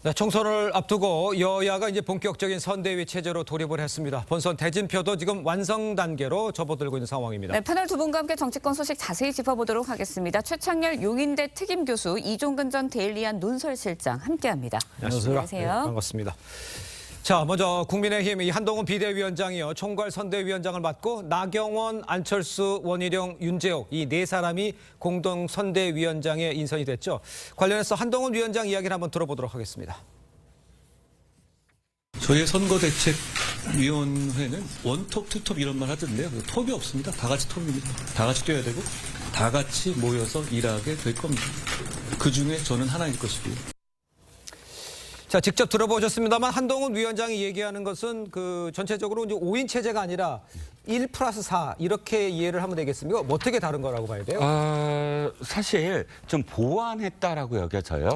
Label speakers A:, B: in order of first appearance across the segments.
A: 자, 총선을 앞두고 여야가 이제 본격적인 선대위 체제로 돌입을 했습니다. 본선 대진표도 지금 완성 단계로 접어들고 있는 상황입니다.
B: 네, 패널 두 분과 함께 정치권 소식 자세히 짚어보도록 하겠습니다. 최창렬 용인대 특임교수, 이종근 전 데일리안 논설실장 함께합니다.
A: 안녕하세요.
B: 안녕하세요.
A: 네, 반갑습니다. 자, 먼저 국민의힘 한동훈 비대위원장이요. 총괄 선대위원장을 맡고 나경원, 안철수, 원희룡, 윤재옥 이 네 사람이 공동 선대위원장에 인선이 됐죠. 관련해서 한동훈 위원장 이야기를 한번 들어보도록 하겠습니다.
C: 저희 선거대책위원회는 원톱, 투톱 이런 말 하던데요. 톱이 없습니다. 다 같이 톱입니다. 다 같이 뛰어야 되고 다 같이 모여서 일하게 될 겁니다. 그중에 저는 하나일 것이고요.
A: 자, 직접 들어보셨습니다만 한동훈 위원장이 얘기하는 것은 그 전체적으로 이제 5인 체제가 아니라 1+4 이렇게 이해를 하면 되겠습니까? 어떻게 다른 거라고 봐야 돼요?
D: 사실 좀 보완했다라고 여겨져요.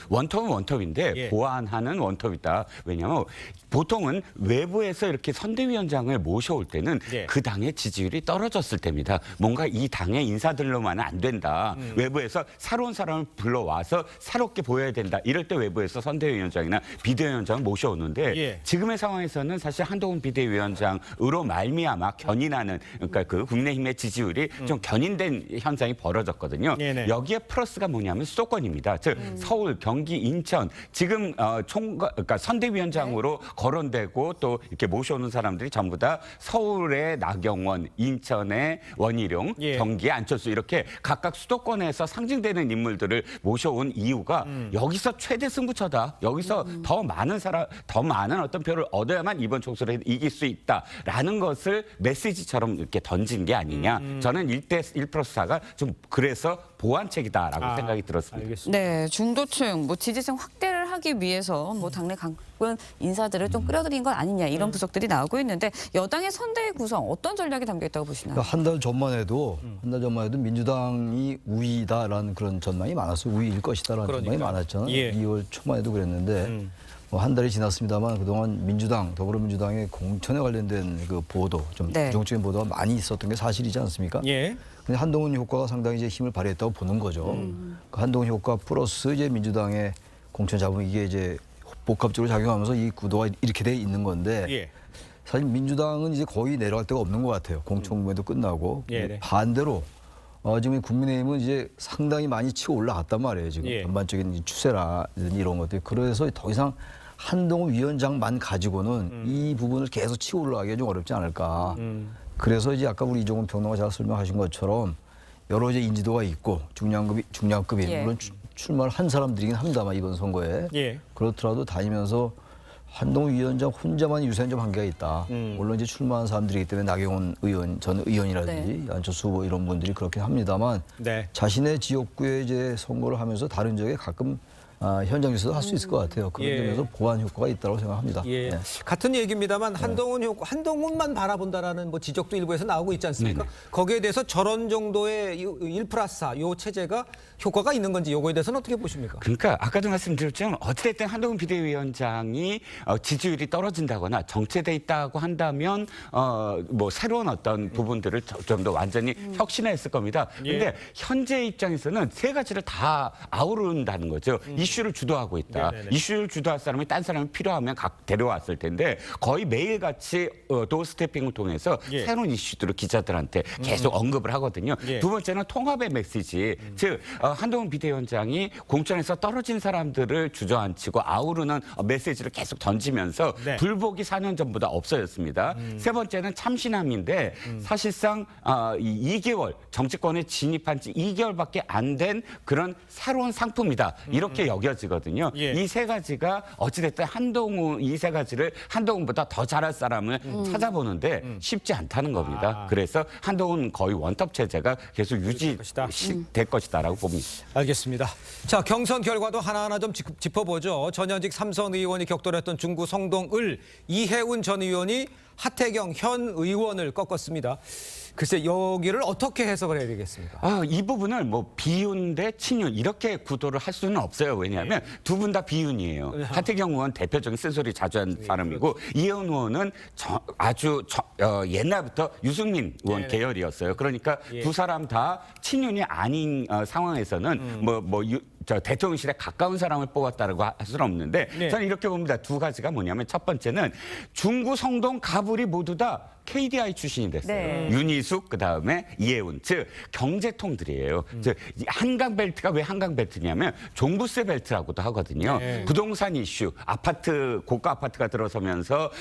D: 원톱은 원톱인데
A: 예.
D: 보완하는 원톱이다. 왜냐하면 보통은 외부에서 이렇게 선대위원장을 모셔올 때는
A: 예.
D: 그 당의 지지율이 떨어졌을 때입니다. 뭔가 이 당의 인사들로만은 안 된다. 외부에서 새로운 사람을 불러와서 새롭게 보여야 된다. 이럴 때 외부에서 선대위원장이나 비대위원장을 모셔오는데
A: 예.
D: 지금의 상황에서는 사실 한동훈 비대위원장으로 말미암아 견인하는 그러니까 그 국민의힘의 지지율이 좀 견인된 현상이 벌어졌거든요.
A: 네네.
D: 여기에 플러스가 뭐냐면 수도권입니다. 즉 서울, 경기, 인천 지금 그러니까 선대위원장으로 거론되고 또 이렇게 모셔오는 사람들이 전부 다 서울의 나경원, 인천의 원희룡,
A: 예.
D: 경기의 안철수 이렇게 각각 수도권에서 상징되는 인물들을 모셔온 이유가 여기서 최대 승부처다. 여기서 더 많은 어떤 표를 얻어야만 이번 총선에 이길 수 있다라는 것을 메시지처럼 이렇게 던진 게 아니냐. 저는 1+4가 좀 그래서 보완책이다라고 생각이 들었습니다.
A: 알겠습니다.
B: 네, 중도층, 지지층 확대를 하기 위해서 당내 강권 인사들을 좀 끌어들인 건 아니냐 이런 분석들이 나오고 있는데 여당의 선대위 구성 어떤 전략이 담겨 있다고 보시나요?
E: 한 달 전만 해도 민주당이 우위다라는 그런 전망이 많았어요. 우위일 것이다라는 전망이 많았잖아요.
A: 예.
E: 2월 초만 해도 그랬는데 한 달이 지났습니다만 그동안 더불어민주당의 공천에 관련된 그 보도, 좀
B: 네.
E: 부정적인 보도가 많이 있었던 게 사실이지 않습니까?
A: 예.
E: 근데 한동훈 효과가 상당히 이제 힘을 발휘했다고 보는 거죠. 그 한동훈 효과 플러스 이제 민주당의 공천 잡음 이게 이제 복합적으로 작용하면서 이 구도가 이렇게 돼 있는 건데
A: 예.
E: 사실 민주당은 이제 거의 내려갈 데가 없는 것 같아요. 공천구에도 끝나고
A: 예, 네.
E: 반대로 지금 국민의힘은 이제 상당히 많이 치고 올라갔단 말이에요. 지금
A: 예.
E: 전반적인 추세라든지 이런 것들. 그래서 더 이상 한동훈 위원장만 가지고는 이 부분을 계속 치고 올라가기가 좀 어렵지 않을까. 그래서 이제 아까 우리 이종훈 평론가 잘 설명하신 것처럼 여러 이제 인지도가 있고 중량급인
B: 예.
E: 물론 출마를 한 사람들이긴 합니다만 이번 선거에
A: 예.
E: 그렇더라도 다니면서 한동훈 위원장 혼자만 유세한 좀 한계가 있다. 물론 이제 출마한 사람들이기 때문에 나경원 의원, 전 의원이라든지 안철수 후보 이런 분들이 그렇게 합니다만
A: 네.
E: 자신의 지역구에 이제 선거를 하면서 다른 지역에 가끔 현장 유세도 할 수 있을 것 같아요. 그런
A: 예.
E: 점에서 보완 효과가 있다고 생각합니다.
A: 예.
E: 네.
A: 같은 얘기입니다만 한동훈만 바라본다라는 지적도 일부에서 나오고 있지 않습니까? 거기에 대해서 저런 정도의 1+4 요 체제가 효과가 있는 건지 요거에 대해서는 어떻게 보십니까?
D: 그러니까 아까도 말씀드렸지만 어찌됐든 한동훈 비대위원장이 지지율이 떨어진다거나 정체돼 있다고 한다면 새로운 어떤 부분들을 좀 더 완전히 혁신했을 겁니다. 그런데 현재 입장에서는 세 가지를 다 아우른다는 거죠. 이슈를 주도하고 있다.
A: 네네네.
D: 이슈를 주도할 사람이 딴 사람이 필요하면 데려왔을 텐데 거의 매일같이 도어스태핑을 통해서
A: 예.
D: 새로운 이슈들을 기자들한테 계속 언급을 하거든요.
A: 예.
D: 두 번째는 통합의 메시지. 즉 한동훈 비대위원장이 공천에서 떨어진 사람들을 주저앉히고 아우르는 메시지를 계속 던지면서
A: 네.
D: 불복이 4년 전보다 없어졌습니다. 세 번째는 참신함인데 사실상 2개월 정치권에 진입한 지 2개월밖에 안 된 그런 새로운 상품이다. 이렇게 여겨지거든요.
A: 예.
D: 이 세 가지가 어찌됐든 이 세 가지를 한동훈보다 더 잘할 사람을 찾아보는데 쉽지 않다는 겁니다. 그래서 한동훈 거의 원톱 체제가 계속 유지될 것이다라고 봅니다.
A: 알겠습니다. 자, 경선 결과도 하나하나 좀 짚어보죠. 전현직 삼선 의원이 격돌했던 중구 성동을 이해운 전 의원이 하태경 현 의원을 꺾었습니다. 글쎄 여기를 어떻게 해석을 해야 되겠습니까?
D: 이 부분을 비윤 대 친윤 이렇게 구도를 할 수는 없어요. 왜냐하면 두 분 다 비윤이에요. 하태경 의원 대표적인 쓴소리 자주 한 사람이고 이해운 의원은 아주 옛날부터 유승민 의원 계열이었어요. 그러니까 두 사람 다 친윤이 아닌 상황에서는 저 대통령실에 가까운 사람을 뽑았다라고 할 수는 없는데
A: 네.
D: 저는 이렇게 봅니다. 두 가지가 뭐냐면 첫 번째는 중구, 성동, 가불이 모두 다 KDI 출신이 됐어요.
B: 네.
D: 윤희숙 그다음에 이해운 즉 경제통들이에요. 즉 한강 벨트가 왜 한강 벨트냐면 종부세 벨트라고도 하거든요.
A: 네.
D: 부동산 이슈, 아파트 고가 아파트가 들어서면서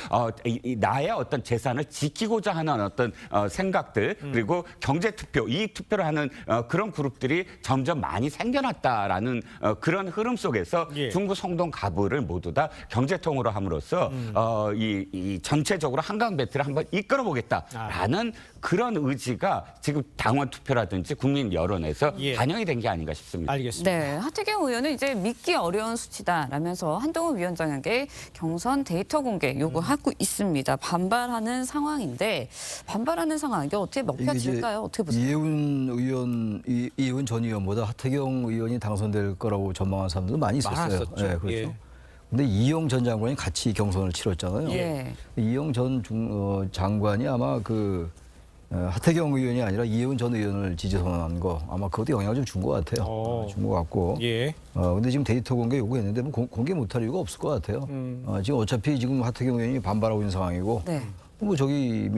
D: 나의 어떤 재산을 지키고자 하는 어떤 생각들 그리고 경제 투표, 이익 투표를 하는 그런 그룹들이 점점 많이 생겨났다라는 그런 흐름 속에서
A: 예.
D: 중구, 성동, 가불을 모두 다 경제통으로 함으로써 이 전체적으로 한강 벨트를 한번 이끌어보겠다라는 그런 의지가 지금 당원 투표라든지 국민 여론에서
A: 예.
D: 반영이 된 게 아닌가 싶습니다.
A: 알겠습니다.
B: 네, 하태경 의원은 이제 믿기 어려운 수치다라면서 한동훈 위원장에게 경선 데이터 공개 요구하고 있습니다. 반발하는 상황인데 반발하는 상황 이게 어떻게 먹혀질까요? 어떻게 보세요?
E: 이해운 전 의원보다 하태경 의원이 당선될 거라고 전망한 사람들도 많이 있었어요.
A: 많았었죠.
E: 네, 그렇죠.
A: 예.
E: 근데 이용 전 장관이 같이 경선을 치렀잖아요.
B: 예.
E: 이용 전 장관이 아마 하태경 의원이 아니라 이해운 전 의원을 지지 선언한 거 아마 그것도 영향을 좀 준 것 같아요. 준 것 같고.
A: 예.
E: 근데 지금 데이터 공개 요구했는데 뭐 공개 못할 이유가 없을 것 같아요. 지금 어차피 지금 하태경 의원이 반발하고 있는 상황이고.
B: 네.
E: 뭐 저기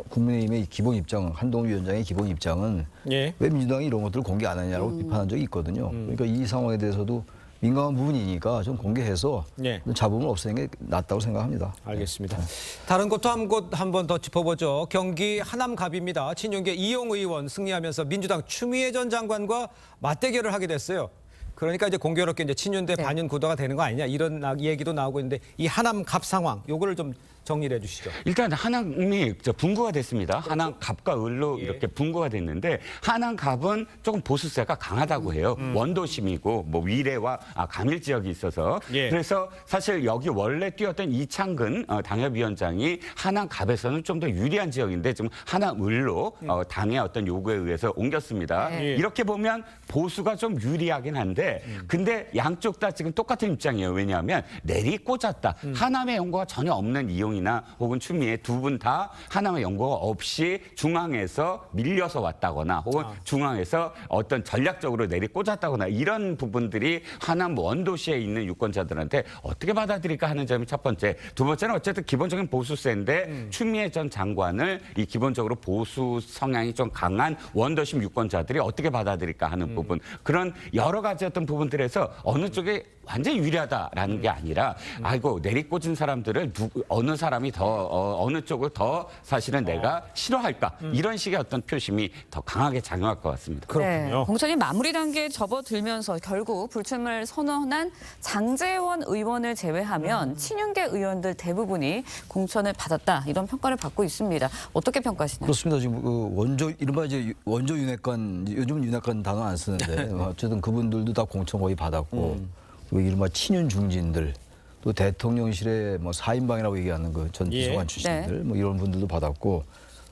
E: 국민의힘의 기본 입장, 한동훈 위원장의 기본 입장은
A: 예.
E: 왜 민주당이 이런 것들을 공개 안 하냐고 비판한 적이 있거든요. 그러니까 이 상황에 대해서도 민감한 부분이니까 좀 공개해서
A: 예.
E: 잡음을 없애는 게 낫다고 생각합니다.
A: 알겠습니다. 다른 것도 한 번 더 짚어보죠. 경기 하남갑입니다. 친윤계 이용 의원 승리하면서 민주당 추미애 전 장관과 맞대결을 하게 됐어요. 그러니까 이제 공교롭게 이제 친윤 대
B: 네.
A: 반윤 구도가 되는 거 아니냐 이런 얘기도 나오고 있는데 이 하남갑 상황 요거를 좀 정리를 해주시죠.
D: 일단 하남이 분구가 됐습니다. 하남 갑과 을로
A: 예.
D: 이렇게 분구가 됐는데 하남 갑은 조금 보수세가 강하다고 해요. 원도심이고 뭐 위례와 강일 지역이 있어서
A: 예.
D: 그래서 사실 여기 원래 뛰었던 이창근 당협위원장이 하남 갑에서는 좀 더 유리한 지역인데 지금 하남 을로 당의 어떤 요구에 의해서 옮겼습니다.
B: 네.
D: 이렇게 보면 보수가 좀 유리하긴 한데 근데 양쪽 다 지금 똑같은 입장이에요. 왜냐하면 내리 꽂았다. 하남의 연고가 전혀 없는 이용이나 혹은 추미애 두 분 다 하남의 연고가 없이 중앙에서 밀려서 왔다거나 혹은 중앙에서 어떤 전략적으로 내리 꽂았다거나 이런 부분들이 하남 원도시에 있는 유권자들한테 어떻게 받아들일까 하는 점이 첫 번째. 두 번째는 어쨌든 기본적인 보수세인데 추미애 전 장관을 이 기본적으로 보수 성향이 좀 강한 원도심 유권자들이 어떻게 받아들일까 하는 부분. 그런 여러 가지 어떤 부분들에서 어느 쪽에 완전히 유리하다라는 게 아니라 아이고 내리꽂은 사람들을 어느 사람이 더 어느 쪽을 더 사실은 내가 싫어할까 이런 식의 어떤 표심이 더 강하게 작용할 것 같습니다.
A: 그렇군요.
B: 네, 공천이 마무리 단계에 접어들면서 결국 불출마를 선언한 장제원 의원을 제외하면 친윤계 의원들 대부분이 공천을 받았다 이런 평가를 받고 있습니다. 어떻게 평가하시나요?
E: 그렇습니다. 지금 이른바 이제 원조 윤핵관, 요즘은 윤핵관 단어 안 쓰는데 어쨌든 그분들도 다 공천 거의 받았고 또 이른바 친윤 중진들 또 대통령실의 뭐 4인방이라고 얘기하는 그 전 비서관
A: 예.
E: 출신들
B: 네.
E: 뭐 이런 분들도 받았고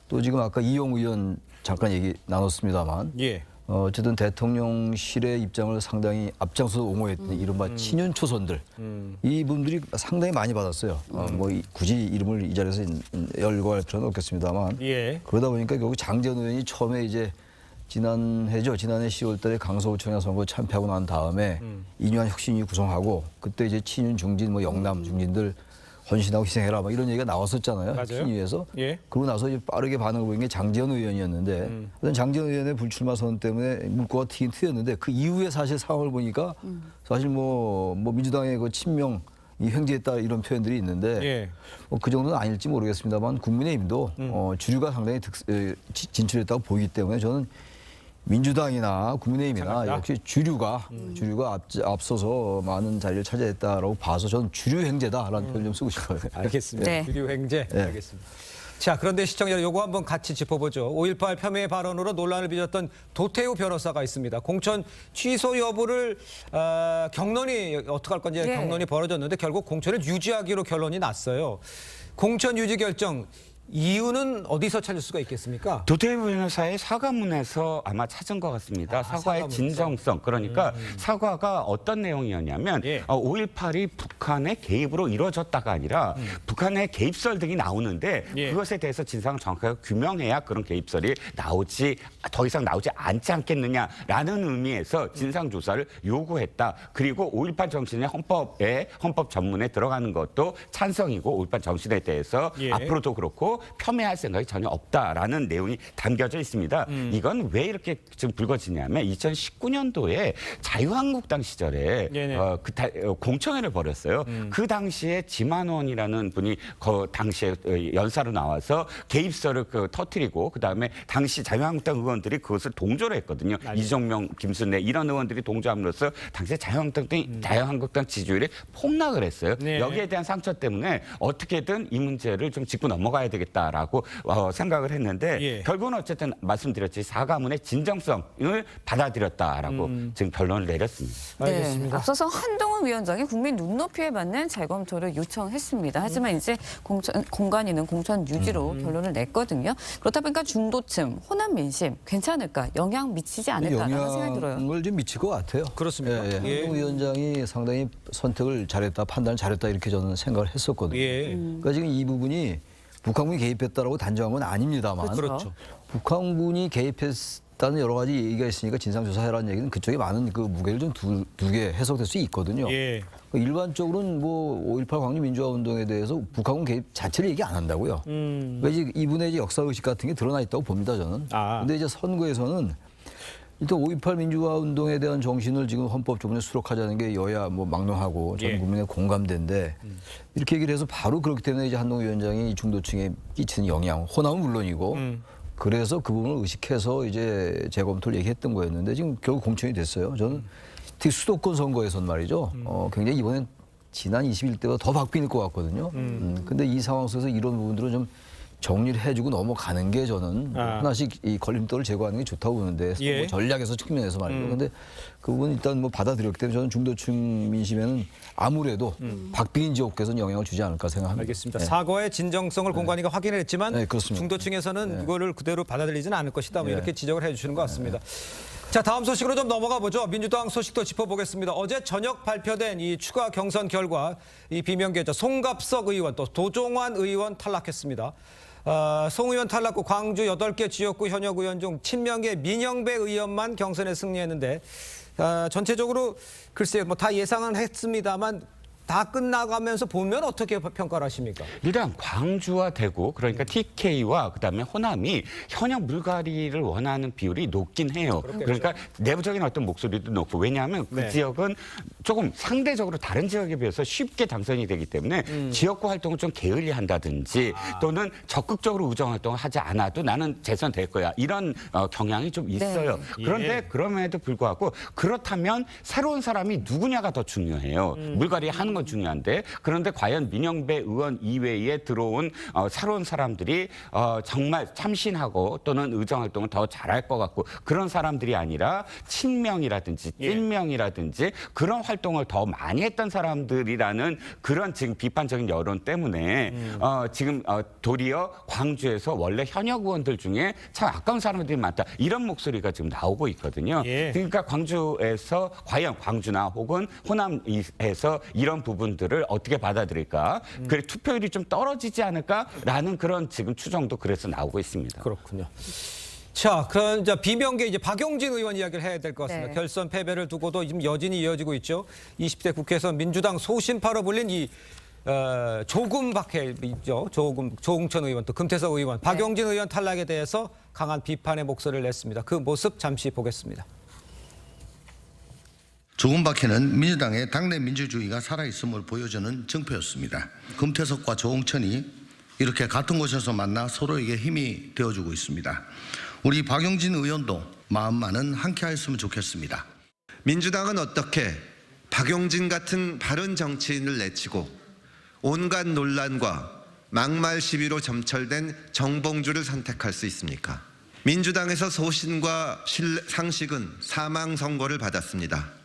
E: 또 지금 아까 이용 의원 잠깐 얘기 나눴습니다만
A: 예.
E: 어쨌든 대통령실의 입장을 상당히 앞장서 옹호했던 이른바 친윤 초선들 이분들이 상당히 많이 받았어요. 굳이 이름을 이 자리에서 열거할 필요는 없겠습니다만
A: 예.
E: 그러다 보니까 결국 장제원 의원이 처음에 이제 지난해 10월달에 강서구청장 선거 참패하고 난 다음에 인유한 혁신위 구성하고 그때 이제 친윤 중진 영남 중진들 헌신하고 희생해라 막 이런 얘기가 나왔었잖아요.
A: 맞아요.
E: 혁신위에서.
A: 예.
E: 그러고 나서 이제 빠르게 반응을 보인 게 장제원 의원이었는데 장제원 의원의 불출마 선언 때문에 물꼬가 튀긴 튀었는데 그 이후에 사실 상황을 보니까 사실 뭐 민주당의 그 친명 이 횡재했다 이런 표현들이 있는데
A: 예.
E: 그 정도는 아닐지 모르겠습니다만 국민의힘도 주류가 상당히 진출했다고 보이기 때문에 저는 민주당이나 국민의힘이나
A: 생각합니다.
E: 역시 주류가 앞서서 많은 자리를 차지했다라고 봐서 저는 주류 횡재다라는 표현을 좀 쓰고 싶어요.
A: 알겠습니다.
B: 네.
A: 주류 횡재.
E: 네.
A: 알겠습니다. 자, 그런데 시청자 요거 한번 같이 짚어보죠. 5.18 폄훼 발언으로 논란을 빚었던 도태우 변호사가 있습니다. 공천 취소 여부를 경론이 어떻게 할 건지
B: 예.
A: 경론이 벌어졌는데 결국 공천을 유지하기로 결론이 났어요. 공천 유지 결정 이유는 어디서 찾을 수가 있겠습니까?
D: 도태우 변호사의 사과문에서 아마 찾은 것 같습니다. 사과의
A: 사과문에서?
D: 진정성. 그러니까 사과가 어떤 내용이었냐면
A: 예.
D: 5.18이 북한의 개입으로 이루어졌다가 아니라 북한의 개입설 등이 나오는데
A: 예.
D: 그것에 대해서 진상을 정확하게 규명해야 그런 개입설이 더 이상 나오지 않지 않겠느냐라는 의미에서 진상조사를 요구했다. 그리고 5.18 정신의 헌법 전문에 들어가는 것도 찬성이고 5.18 정신에 대해서
A: 예.
D: 앞으로도 그렇고 겸해할 생각이 전혀 없다라는 내용이 담겨져 있습니다. 이건 왜 이렇게 지금 불거지냐면 2019년도에 자유한국당 시절에
A: 네네.
D: 공청회를 벌였어요. 그 당시에 지만원이라는 분이 그 당시에 연사로 나와서 개입설을 터뜨리고 그다음에 당시 자유한국당 의원들이 그것을 동조를 했거든요. 이정명, 김순례 이런 의원들이 동조함으로써 당시에 자유한국당 지지율이 폭락을 했어요.
A: 네.
D: 여기에 대한 상처 때문에 어떻게든 이 문제를 좀 짚고 넘어가야 되겠다라고 생각을 했는데
A: 예.
D: 결국은 어쨌든 말씀드렸지 사과문의 진정성을 받아들였다라고 지금 결론을 내렸습니다.
A: 알겠습니다.
B: 앞서서 한동훈 위원장이 국민 눈높이에 맞는 재검토를 요청했습니다. 하지만 이제 공관위는 공천 유지로 결론을 냈거든요. 그렇다 보니까 중도층, 호남 민심 괜찮을까? 영향 미치지 않을까라는 생각이 들어요.
E: 영향을 좀 미칠 것 같아요.
A: 그렇습니까?
E: 예. 한동훈 위원장이 상당히 선택을 잘했다, 판단을 잘했다 이렇게 저는 생각을 했었거든요.
A: 예.
E: 그러니까 지금 이 부분이 북한군이 개입했다라고 단정한 건 아닙니다만
A: 그렇죠.
E: 북한군이 개입했다는 여러 가지 얘기가 있으니까 진상조사해라는 얘기는 그쪽에 많은 그 무게를 좀 두게 해석될 수 있거든요.
A: 예.
E: 일반적으로는 뭐 5.18 광주 민주화 운동에 대해서 북한군 개입 자체를 얘기 안 한다고요. 그러니까 이분의 이제 역사 의식 같은 게 드러나 있다고 봅니다 저는. 근데 이제 선거에서는 일단 5.18 민주화 운동에 대한 정신을 지금 헌법 조문에 수록하자는 게 여야 뭐 막론하고 전
A: 예.
E: 국민의 공감대인데 이렇게 얘기를 해서 바로 그렇기 때문에 이제 한동훈 위원장이 중도층에 끼치는 영향, 호남은 물론이고 그래서 그 부분을 의식해서 이제 재검토를 얘기했던 거였는데 지금 결국 공천이 됐어요. 저는 특히 수도권 선거에선 말이죠. 굉장히 이번엔 지난 21대보다 더 박빙일 것 같거든요. 근데 이 상황 속에서 이런 부분들은 좀 정리를 해주고 넘어가는 게 저는 하나씩 이 걸림돌을 제거하는 게 좋다고 보는데
A: 예.
E: 전략에서 측면에서 말이죠. 근데 그 부분 일단 뭐 받아들였기 때문에 저는 중도층 민심에는 아무래도 박빙인 지역에서는 영향을 주지 않을까 생각합니다.
A: 알겠습니다.
E: 네.
A: 사과의 진정성을 공관위가 확인을 했지만
E: 네, 그렇습니다.
A: 중도층에서는 이거를 그대로 받아들이지는 않을 것이다. 뭐
E: 네.
A: 이렇게 지적을 해주시는 것 같습니다. 자, 다음 소식으로 좀 넘어가 보죠. 민주당 소식도 짚어보겠습니다. 어제 저녁 발표된 이 추가 경선 결과 이 비명계자 송갑석 의원 또 도종환 의원 탈락했습니다. 송 의원 탈락 후 광주 8개 지역구 현역 의원 중 친명계 민영배 의원만 경선에 승리했는데 전체적으로 글쎄요, 뭐 다 예상은 했습니다만 다 끝나가면서 보면 어떻게 평가를 하십니까?
D: 일단 광주와 대구 그러니까 TK와 그다음에 호남이 현역 물갈이를 원하는 비율이 높긴 해요. 그러니까 내부적인 어떤 목소리도 높고 왜냐하면 그
A: 네.
D: 지역은 조금 상대적으로 다른 지역에 비해서 쉽게 당선이 되기 때문에 지역구 활동을 좀 게을리한다든지 또는 적극적으로 우정 활동을 하지 않아도 나는 재선될 거야 이런 경향이 좀 있어요.
B: 네.
D: 그런데
A: 예.
D: 그럼에도 불구하고 그렇다면 새로운 사람이 누구냐가 더 중요해요. 물갈이 하는 건 중요한데 그런데 과연 민영배 의원 이외에 들어온 새로운 사람들이 정말 참신하고 또는 의정활동을 더 잘할 것 같고 그런 사람들이 아니라 친명이라든지 찐명이라든지 그런 활동을 더 많이 했던 사람들이라는 그런 지금 비판적인 여론 때문에 지금 도리어 광주에서 원래 현역 의원들 중에 참 아까운 사람들이 많다 이런 목소리가 지금 나오고 있거든요.
A: 예.
D: 그러니까 광주에서 과연 광주나 혹은 호남에서 이런 부분들을 어떻게 받아들일까? 그래 투표율이 좀 떨어지지 않을까라는 그런 지금 추정도 그래서 나오고 있습니다.
A: 그렇군요. 자, 그럼 이제 비명계 이제 박용진 의원 이야기를 해야 될 것 같습니다.
B: 네.
A: 결선 패배를 두고도 지금 여진이 이어지고 있죠. 20대 국회에서 민주당 소신파로 불린 이 조금 박해 있죠. 조홍천 의원 또 금태섭 의원, 박용진 의원 탈락에 대해서 강한 비판의 목소리를 냈습니다. 그 모습 잠시 보겠습니다.
F: 조금 박해는 민주당의 당내 민주주의가 살아있음을 보여주는 증표였습니다. 금태섭과 조홍천이 이렇게 같은 곳에서 만나 서로에게 힘이 되어주고 있습니다. 우리 박용진 의원도 마음만은 함께하였으면 좋겠습니다.
G: 민주당은 어떻게 박용진 같은 바른 정치인을 내치고 온갖 논란과 막말 시비로 점철된 정봉주를 선택할 수 있습니까? 민주당에서 소신과 상식은 사망 선고를 받았습니다.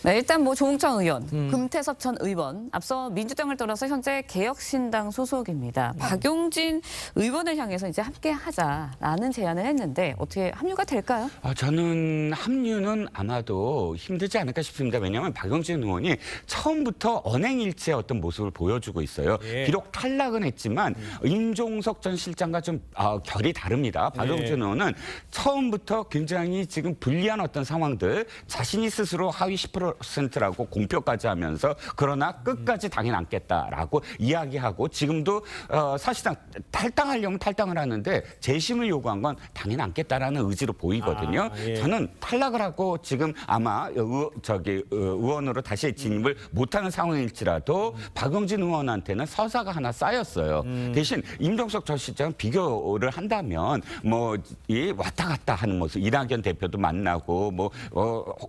B: 네, 일단 뭐 조홍천 의원, 금태섭 전 의원, 앞서 민주당을 떠나서 현재 개혁신당 소속입니다. 박용진 의원을 향해서 이제 함께 하자라는 제안을 했는데 어떻게 합류가 될까요?
D: 저는 합류는 아마도 힘들지 않을까 싶습니다. 왜냐하면 박용진 의원이 처음부터 언행일치의 어떤 모습을 보여주고 있어요.
A: 예.
D: 비록 탈락은 했지만 임종석 전 실장과 좀 결이 다릅니다. 박용진 의원은 처음부터 굉장히 지금 불리한 어떤 상황들 자신이 스스로 하위 10%라고 공표까지 하면서 그러나 끝까지 당연 않겠다라고 이야기하고 지금도 사실상 탈당하려면 탈당을 하는데 재심을 요구한 건 당연 않겠다라는 의지로 보이거든요.
A: 예.
D: 저는 탈락을 하고 지금 아마 의원으로 다시 진입을 못하는 상황일지라도 박용진 의원한테는 서사가 하나 쌓였어요. 대신 임종석 전 실장은 비교를 한다면 뭐 이 왔다 갔다 하는 모습, 이낙연 대표도 만나고 뭐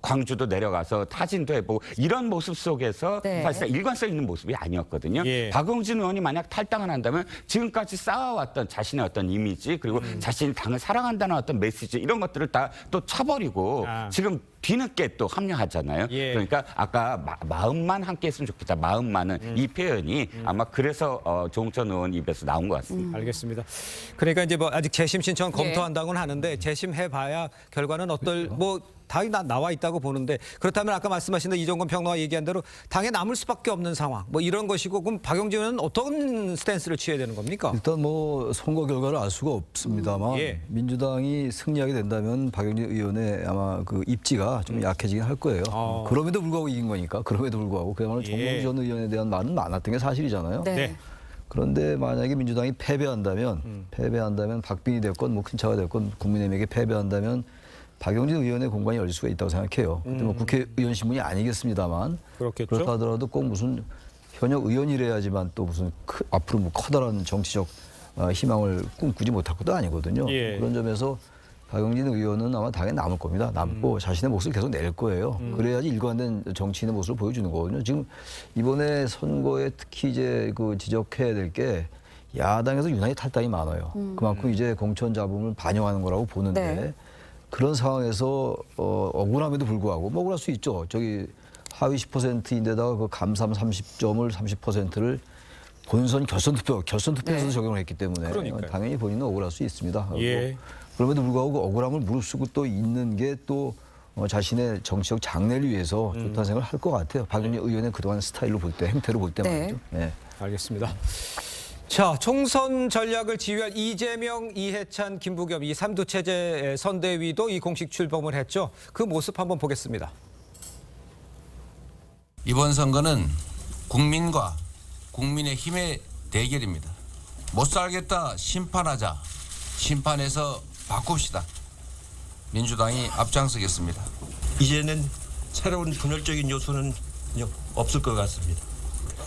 D: 광주도 내려가서 타진도 해보고 이런 모습 속에서
B: 네.
D: 사실상 일관성 있는 모습이 아니었거든요.
A: 예.
D: 박용진 의원이 만약 탈당을 한다면 지금까지 쌓아왔던 자신의 어떤 이미지 그리고 자신이 당을 사랑한다는 어떤 메시지 이런 것들을 다 또 쳐버리고 지금 뒤늦게 또 합류하잖아요.
A: 예.
D: 그러니까 아까 마음만 함께 했으면 좋겠다. 마음만은 이 표현이 아마 그래서 조홍천 의원 입에서 나온 것 같습니다.
A: 알겠습니다. 그러니까 이제 뭐 아직 재심 신청
B: 예.
A: 검토한다고는 하는데 재심해봐야 결과는 뭐 당이 나와 있다고 보는데 그렇다면 아까 말씀하신 이종건 평론가 얘기한 대로 당에 남을 수밖에 없는 상황 뭐 이런 것이고 그럼 박용진 의원은 어떤 스탠스를 취해야 되는 겁니까?
E: 일단 뭐 선거 결과를 알 수가 없습니다만
A: 예.
E: 민주당이 승리하게 된다면 박용진 의원의 아마 그 입지가 좀 약해지긴 할 거예요. 그럼에도 불구하고 이긴 거니까 그럼에도 불구하고 그야말로
A: 예.
E: 정봉주 전 의원에 대한 말은 많았던 게 사실이잖아요.
B: 네.
E: 그런데 만약에 민주당이 패배한다면 박빙이 됐건 뭐 큰 차가 됐건 국민의힘에게 패배한다면 박용진 의원의 공간이 열릴 수가 있다고 생각해요. 근데 뭐 국회의원 신분이 아니겠습니다만
A: 그렇겠죠.
E: 그렇다 하더라도 꼭 무슨 현역 의원이래야지만 또 무슨 앞으로 뭐 커다란 정치적 희망을 꿈꾸지 못할 것도 아니거든요.
A: 예.
E: 그런 점에서 박용진 의원은 아마 당에 남을 겁니다. 남고 자신의 몫을 계속 낼 거예요. 그래야지 일관된 정치인의 모습을 보여주는 거거든요. 지금 이번에 선거에 특히 이제 그 지적해야 될 게 야당에서 유난히 탈당이 많아요. 그만큼 이제 공천 잡음을 반영하는 거라고 보는데
B: 네.
E: 그런 상황에서 억울함에도 불구하고 뭐 억울할 수 있죠. 저기 하위 10%인데다가 그 감삼 30점을 30%를 본선 결선투표에서
B: 네.
E: 적용을 했기 때문에
A: 그러니까요.
E: 당연히 본인은 억울할 수 있습니다.
A: 예.
E: 그럼에도 불구하고 그 억울함을 무릅쓰고 또 있는 게 또 자신의 정치적 장래를 위해서 좋다는 생각을 할 것 같아요. 박용진 의원의 그동안 스타일로 볼 때, 행태로 볼 때
B: 네.
E: 말이죠. 네.
A: 알겠습니다. 자, 총선 전략을 지휘할 이재명, 이해찬, 김부겸 이 삼두체제 선대위도 이 공식 출범을 했죠. 그 모습 한번 보겠습니다.
H: 이번 선거는 국민과 국민의힘의 대결입니다. 못 살겠다 심판하자. 심판해서 바꿉시다. 민주당이 앞장서겠습니다.
I: 이제는 새로운 분열적인 요소는 없을 것 같습니다.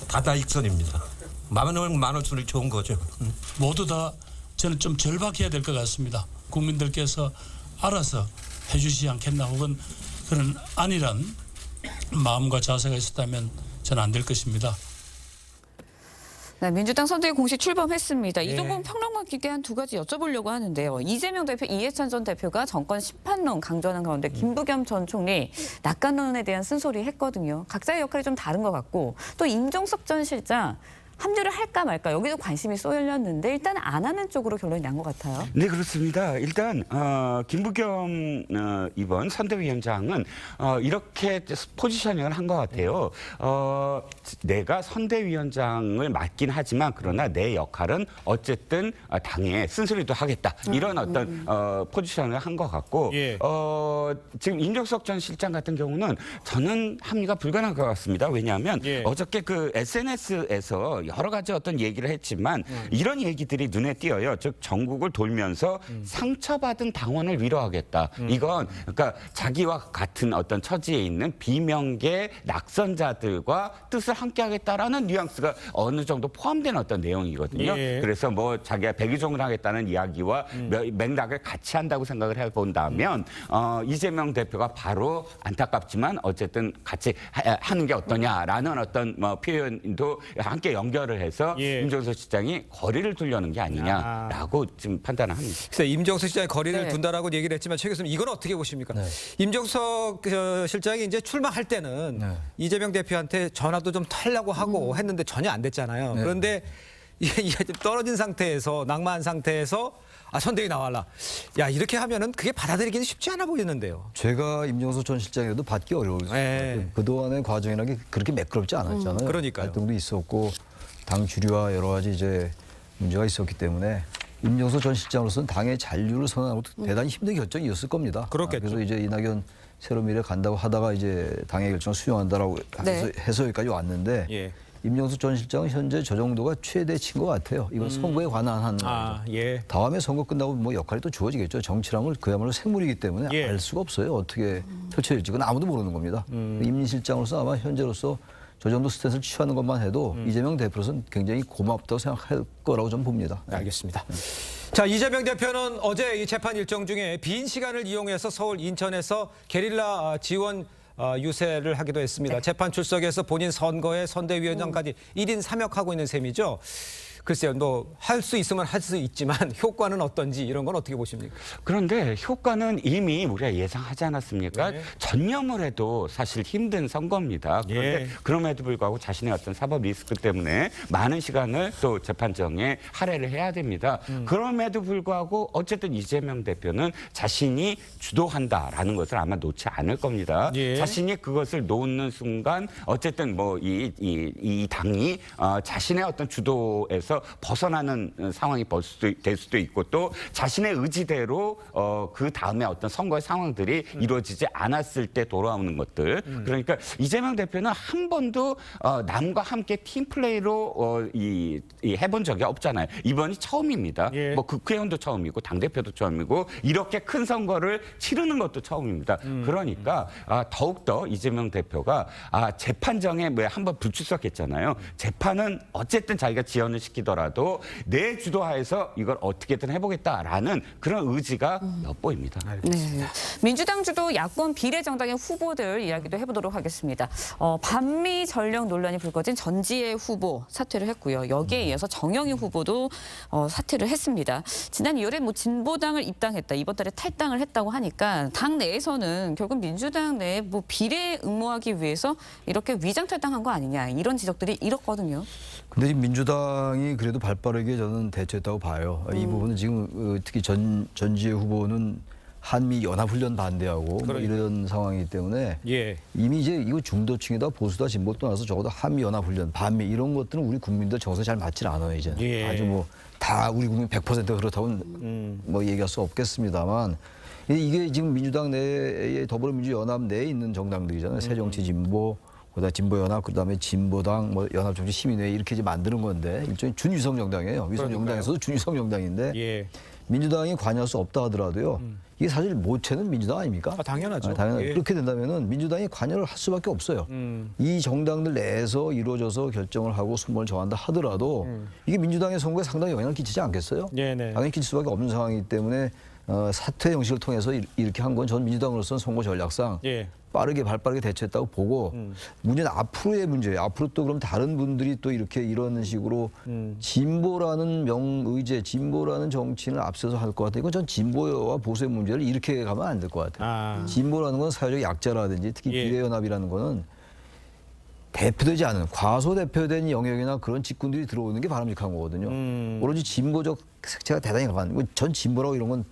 I: 다다익선입니다. 많은 수는 좋은 거죠.
J: 모두 다 저는 좀 절박해야 될 것 같습니다. 국민들께서 알아서 해주시지 않겠나 혹은 그런 안일한 마음과 자세가 있었다면 저는 안 될 것입니다.
B: 네, 민주당 선대위 공식 출범했습니다. 이종건 평론가께 한 두 가지 여쭤보려고 하는데요. 이재명 대표, 이해찬 전 대표가 정권 심판론 강조하는 가운데 김부겸 전 총리 낙관론에 대한 쓴소리 했거든요. 각자의 역할이 좀 다른 것 같고 또 임종석 전 실장 합류를 할까 말까 여기도 관심이 쏠렸는데 일단 안 하는 쪽으로 결론이 난 것 같아요.
D: 네, 그렇습니다. 일단 김부겸 이번 선대위원장은 이렇게 포지셔닝을 한 것 같아요. 내가 선대위원장을 맡긴 하지만 그러나 내 역할은 어쨌든 당에 쓴소리도 하겠다. 이런 어떤 포지셔닝을 한 것 같고
A: 예.
D: 지금 임종석 전 실장 같은 경우는 저는 합류가 불가능할 것 같습니다. 왜냐하면
A: 예.
D: 어저께 그 SNS에서 여러 가지 어떤 얘기를 했지만 이런 얘기들이 눈에 띄어요. 즉 전국을 돌면서 상처받은 당원을 위로하겠다. 이건 그러니까 자기와 같은 어떤 처지에 있는 비명계 낙선자들과 뜻을 함께하겠다라는 뉘앙스가 어느 정도 포함된 어떤 내용이거든요.
A: 예.
D: 그래서 뭐 자기가 백의종을 하겠다는 이야기와 맥락을 같이 한다고 생각을 해본다면 이재명 대표가 바로 안타깝지만 어쨌든 같이 하는 게 어떠냐라는 어떤 뭐 표현도 함께 연결 연결을 해서
A: 예.
D: 임종석 실장이 거리를 두려는 게 아니냐라고 지금 판단을 합니다.
A: 글쎄 임종석 실장이 거리를
B: 네.
A: 둔다라고 얘기를 했지만 최 교수님 이건 어떻게 보십니까? 임종석 실장이 이제 출마할 때는 이재명 대표한테 전화도 좀 털려고 하고 했는데 전혀 안 됐잖아요. 그런데 이게 좀 떨어진 상태에서 낙마한 상태에서 선대위 나와라. 야 이렇게 하면은 그게 받아들이기는 쉽지 않아 보이는데요.
E: 제가 임종석 전 실장에도 받기 어려웠어요.
A: 네.
E: 그동안의 과정이라는 게 그렇게 매끄럽지 않았잖아요.
A: 그러니까요.
E: 갈등도 있었고 당 주류와 여러 가지 이제 문제가 있었기 때문에 임종석 전 실장으로서는 당의 잔류를 선언하고 대단히 힘든 결정이었을 겁니다.
A: 그렇겠죠.
E: 그래서 이제 이낙연 새로미래 간다고 하다가 이제 당의 결정을 수용한다라고
B: 네.
E: 해서 여기까지 왔는데
A: 예.
E: 임종석 전 실장은 현재 저 정도가 최대치인 것 같아요. 이건 선거에 관한 한
A: 예.
E: 다음에 선거 끝나고 뭐 역할이 또 주어지겠죠. 정치라는 걸 그야말로 생물이기 때문에
A: 예.
E: 알 수가 없어요. 어떻게 펼쳐질지. 그건 아무도 모르는 겁니다. 임 실장으로서 아마 현재로서 저 정도 스탠스를 취하는 것만 해도 이재명 대표로서는 굉장히 고맙다고 생각할 거라고 좀 봅니다.
A: 알겠습니다. 자, 이재명 대표는 어제 이 재판 일정 중에 빈 시간을 이용해서 서울, 인천에서 게릴라 지원 유세를 하기도 했습니다. 재판 출석에서 본인 선거에 선대위원장까지 1인 3역하고 있는 셈이죠. 글쎄요, 뭐 할 수 있으면 할 수 있지만 효과는 어떤지 이런 건 어떻게 보십니까?
D: 그런데 효과는 이미 우리가 예상하지 않았습니까?
A: 네.
D: 전념을 해도 사실 힘든 선거입니다. 그런데
A: 예.
D: 그럼에도 불구하고 자신의 어떤 사법 리스크 때문에 많은 시간을 또 재판정에 할애를 해야 됩니다. 그럼에도 불구하고 어쨌든 이재명 대표는 자신이 주도한다라는 것을 아마 놓지 않을 겁니다.
A: 예.
D: 자신이 그것을 놓는 순간 어쨌든 뭐 이 당이 자신의 어떤 주도에서 벗어나는 상황이 될 수도 있고 또 자신의 의지대로 그 다음에 어떤 선거의 상황들이 이루어지지 않았을 때 돌아오는 것들. 그러니까 이재명 대표는 한 번도 남과 함께 팀플레이로 해본 적이 없잖아요. 이번이 처음입니다.
A: 예.
D: 뭐 국회의원도 처음이고 당대표도 처음이고 이렇게 큰 선거를 치르는 것도 처음입니다. 그러니까 더욱더 이재명 대표가 재판정에 한번 불출석했잖아요. 재판은 어쨌든 자기가 지연을 시키더라도 내 주도하에서 이걸 어떻게든 해보겠다라는 그런 의지가 엿보입니다.
B: 네. 민주당 주도 야권 비례정당의 후보들 이야기도 해보도록 하겠습니다. 반미 전력 논란이 불거진 전지혜 후보 사퇴를 했고요. 여기에 이어서 정영희 후보도 사퇴를 했습니다. 지난 2월에 뭐 진보당을 입당했다, 이번 달에 탈당을 했다고 하니까 당 내에서는 결국 민주당 내에 뭐 비례 응모하기 위해서 이렇게 위장 탈당한 거 아니냐 이런 지적들이 일었거든요.
E: 근데 지금 민주당이 그래도 발빠르게 저는 대처했다고 봐요. 이 부분은 지금 특히 전지혜 후보는 한미 연합훈련 반대하고 뭐 이런 상황이기 때문에
A: 예.
E: 이미 이제 이거 중도층이다 보수다 진보 떠나서 적어도 한미 연합훈련 반미 이런 것들은 우리 국민들 정서에 잘 맞질 않아요 이제.
A: 예.
E: 아주 뭐 다 우리 국민 100% 그렇다고는 뭐 얘기할 수 없겠습니다만 이게 지금 민주당 내에 더불어민주연합 내에 있는 정당들이잖아요. 새정치진보. 그다음에 진보연합, 그다음에 진보당, 뭐 연합정치시민회의 이렇게 이제 만드는 건데 일종의 준위성 정당이에요. 위성 정당에서도 준위성 정당인데
A: 예.
E: 민주당이 관여할 수 없다 하더라도요. 이게 사실 모체는 민주당 아닙니까?
A: 당연하죠.
E: 당연하죠.
A: 예.
E: 그렇게 된다면은 민주당이 관여를 할 수밖에 없어요. 이 정당들 내에서 이루어져서 결정을 하고 순번을 정한다 하더라도 이게 민주당의 선거에 상당히 영향을 끼치지 않겠어요?
A: 네네.
E: 당연히 끼칠 수밖에 없는 상황이기 때문에 사퇴 형식을 통해서 이렇게 한 건 전 민주당으로서는 선거 전략상
A: 예.
E: 발빠르게 대처했다고 보고 문제는 앞으로의 문제예요. 앞으로 또 그럼 다른 분들이 또 이렇게 이런 식으로 진보라는 명의제, 진보라는 정치인을 앞서서 할 것 같아요. 이건 전 진보와 보수의 문제를 이렇게 가면 안 될 것 같아요. 진보라는 건 사회적 약자라든지 특히
A: 예.
E: 비례연합이라는 거는 대표되지 않은 과소대표된 영역이나 그런 직군들이 들어오는 게 바람직한 거거든요. 오로지 진보적 색채가 대단히 강한 전 진보라고 이런 건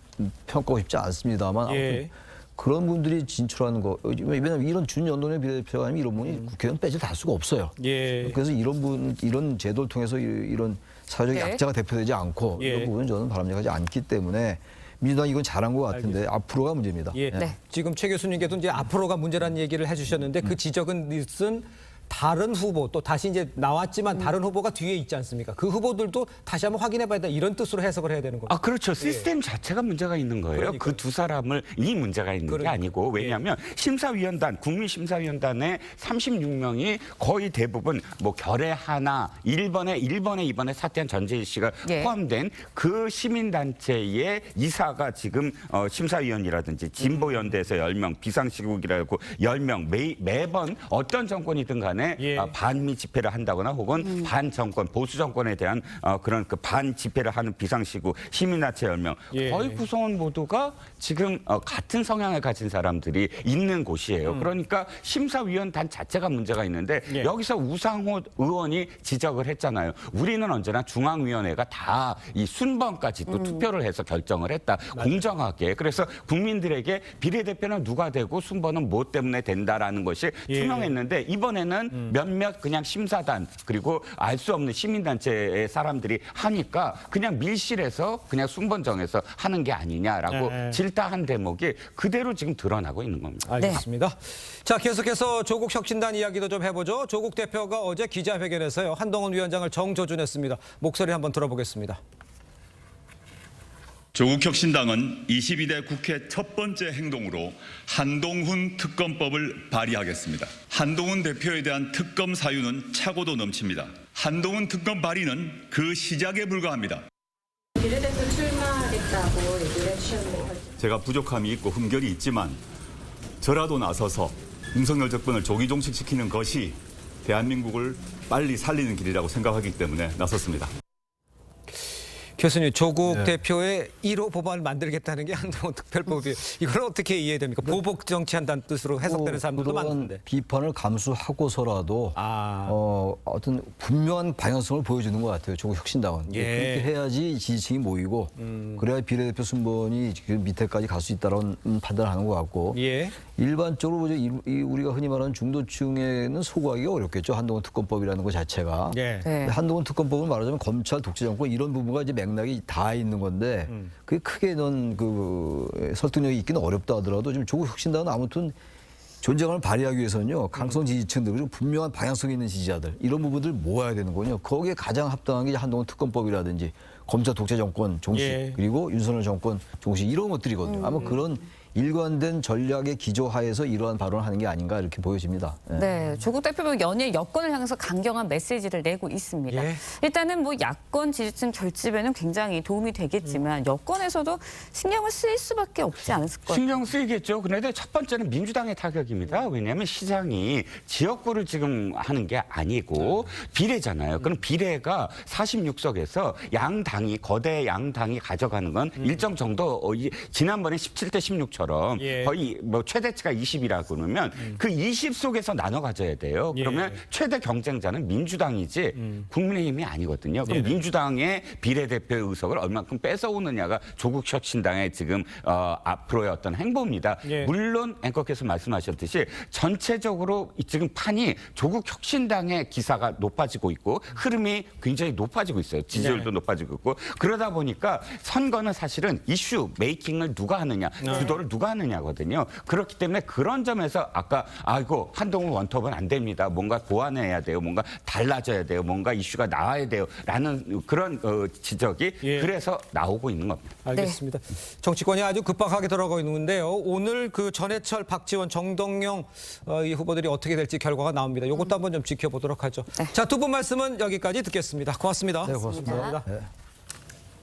E: 평가하고 싶지 않습니다만
A: 예.
E: 그런 분들이 진출하는 거 왜냐하면 이런 준연동의 비례대표가 아니면 이런 분이 국회의원 빼질 달 수가 없어요.
A: 예.
E: 그래서 이런 제도를 통해서 이런 사회적
B: 네.
E: 약자가 대표되지 않고
A: 예.
E: 이런 부분은 저는 바람직하지 않기 때문에 민주당이 이건 잘한 것 같은데 앞으로가 문제입니다.
A: 예.
B: 네.
A: 지금 최 교수님께도 이제 앞으로가 문제라는 얘기를 해주셨는데 그 지적은 무슨 다른 후보 또 다시 이제 나왔지만 다른 후보가 뒤에 있지 않습니까? 그 후보들도 다시 한번 확인해봐야 된다 이런 뜻으로 해석을 해야 되는 겁니다.
D: 그렇죠. 시스템 자체가 문제가 있는 거예요.
A: 그러니까요.
D: 그 두 사람을 이 문제가 있는 게
A: 그러니까.
D: 아니고 왜냐하면 심사위원단, 국민심사위원단의 36명이 거의 대부분 뭐 결의 하나 1번에 2번에 사퇴한 전재희 씨가
B: 예.
D: 포함된 그 시민단체의 이사가 지금 심사위원이라든지 진보연대에서 10명, 비상시국이라고 10명 매번 어떤 정권이든 간에 위원회
A: 예.
D: 반미 집회를 한다거나 혹은 반정권 보수 정권에 대한 그런 그 반집회를 하는 비상시구 시민단체 10명
A: 예.
D: 거의 구성원 모두가 지금 같은 성향을 가진 사람들이 있는 곳이에요. 그러니까 심사위원단 자체가 문제가 있는데
A: 예.
D: 여기서 우상호 의원이 지적을 했잖아요. 우리는 언제나 중앙위원회가 다 이 순번까지 또 투표를 해서 결정을 했다. 공정하게. 그래서 국민들에게 비례대표는 누가 되고 순번은 뭐 때문에 된다라는 것이
A: 예.
D: 투명했는데 이번에는 몇몇 그냥 심사단 그리고 알 수 없는 시민단체의 사람들이 하니까 그냥 밀실에서 그냥 순번 정해서 하는 게 아니냐라고
A: 네.
D: 질타한 대목이 그대로 지금 드러나고 있는 겁니다.
A: 알겠습니다. 자, 계속해서 조국 혁신단 이야기도 좀 해보죠. 조국 대표가 어제 기자회견에서요. 한동훈 위원장을 정조준했습니다. 목소리 한번 들어보겠습니다.
K: 조국 혁신당은 22대 국회 첫 번째 행동으로 한동훈 특검법을 발의하겠습니다. 한동훈 대표에 대한 특검 사유는 차고도 넘칩니다. 한동훈 특검 발의는 그 시작에 불과합니다.
L: 비례대표 출마하겠다고 얘기를 해주셨는데
K: 제가 부족함이 있고 흠결이 있지만 저라도 나서서 윤석열 정권을 조기 종식시키는 것이 대한민국을 빨리 살리는 길이라고 생각하기 때문에 나섰습니다.
A: 교수님, 조국 대표의 1호 법안을 만들겠다는 게 한동훈 특별법이에요. 이걸 어떻게 이해됩니까? 보복 정치한다는 뜻으로 해석되는 사람들도
E: 그런
A: 많은데.
E: 비판을 감수하고서라도 어떤 분명한 방향성을 보여주는 것 같아요. 조국 혁신당은.
A: 예.
E: 그렇게 해야지 지지층이 모이고 그래야 비례대표 순번이 그 밑에까지 갈 수 있다는 판단을 하는 것 같고
A: 예.
E: 일반적으로 우리가 흔히 말하는 중도층에는 소구하기가 어렵겠죠. 한동훈 특검법이라는 것 자체가.
A: 예.
B: 네.
E: 한동훈 특검법은 말하자면 검찰 독재 정권 이런 부분과 이제 맥락이 다 있는 건데 그게 크게는 그 설득력이 있기는 어렵다 하더라도 지금 조국 혁신당은 아무튼 존재감을 발휘하기 위해서는요 강성 지지층들 그리고 분명한 방향성 있는 지지자들 이런 부분들 모아야 되는군요. 거기에 가장 합당한 게 한동훈 특검법이라든지 검찰 독재 정권 종식
A: 예.
E: 그리고 윤석열 정권 종식 이런 것들이거든요. 아마 그런 일관된 전략의 기조하에서 이러한 발언을 하는 게 아닌가 이렇게 보여집니다. 예.
B: 네, 조국 대표가 연일 여권을 향해서 강경한 메시지를 내고 있습니다.
A: 예.
B: 일단은 뭐 야권 지지층 결집에는 굉장히 도움이 되겠지만 여권에서도 신경을 쓰일 수밖에 없지 않았을 거예요.
D: 신경 쓰이겠죠. 그런데 첫 번째는 민주당의 타격입니다. 왜냐하면 시장이 지역구를 지금 하는 게 아니고 비례잖아요. 그럼 비례가 46석에서 양당이 거대 양당이 가져가는 건 일정 정도 지난번에 17대 16처럼
A: 예.
D: 거의 뭐 최대치가 20이라고 그러면 그 20 속에서 나눠 가져야 돼요. 그러면 최대 경쟁자는 민주당이지 국민의힘이 아니거든요. 그럼
A: 네네.
D: 민주당의 비례대표의 의석을 얼마큼 뺏어오느냐가 조국 혁신당의 지금 앞으로의 어떤 행보입니다.
A: 예.
D: 물론 앵커께서 말씀하셨듯이 전체적으로 지금 판이 조국 혁신당의 기사가 높아지고 있고 흐름이 굉장히 높아지고 있어요. 지지율도
A: 네.
D: 높아지고 있고 그러다 보니까 선거는 사실은 이슈 메이킹을 누가 하느냐 주도를 누가 하느냐거든요. 그렇기 때문에 그런 점에서 아까 아이고 한동훈 원톱은 안 됩니다. 뭔가 보완해야 돼요. 뭔가 달라져야 돼요. 뭔가 이슈가 나와야 돼요. 라는 그런 지적이
A: 예.
D: 그래서 나오고 있는 겁니다.
A: 알겠습니다. 정치권이 아주 급박하게 돌아가고 있는데요. 오늘 그 전해철, 박지원, 정동영 이 후보들이 어떻게 될지 결과가 나옵니다. 이것도 한번 좀 지켜보도록 하죠. 자, 두 분 말씀은 여기까지 듣겠습니다. 고맙습니다.
E: 네, 고맙습니다.
A: 감사합니다.
E: 네.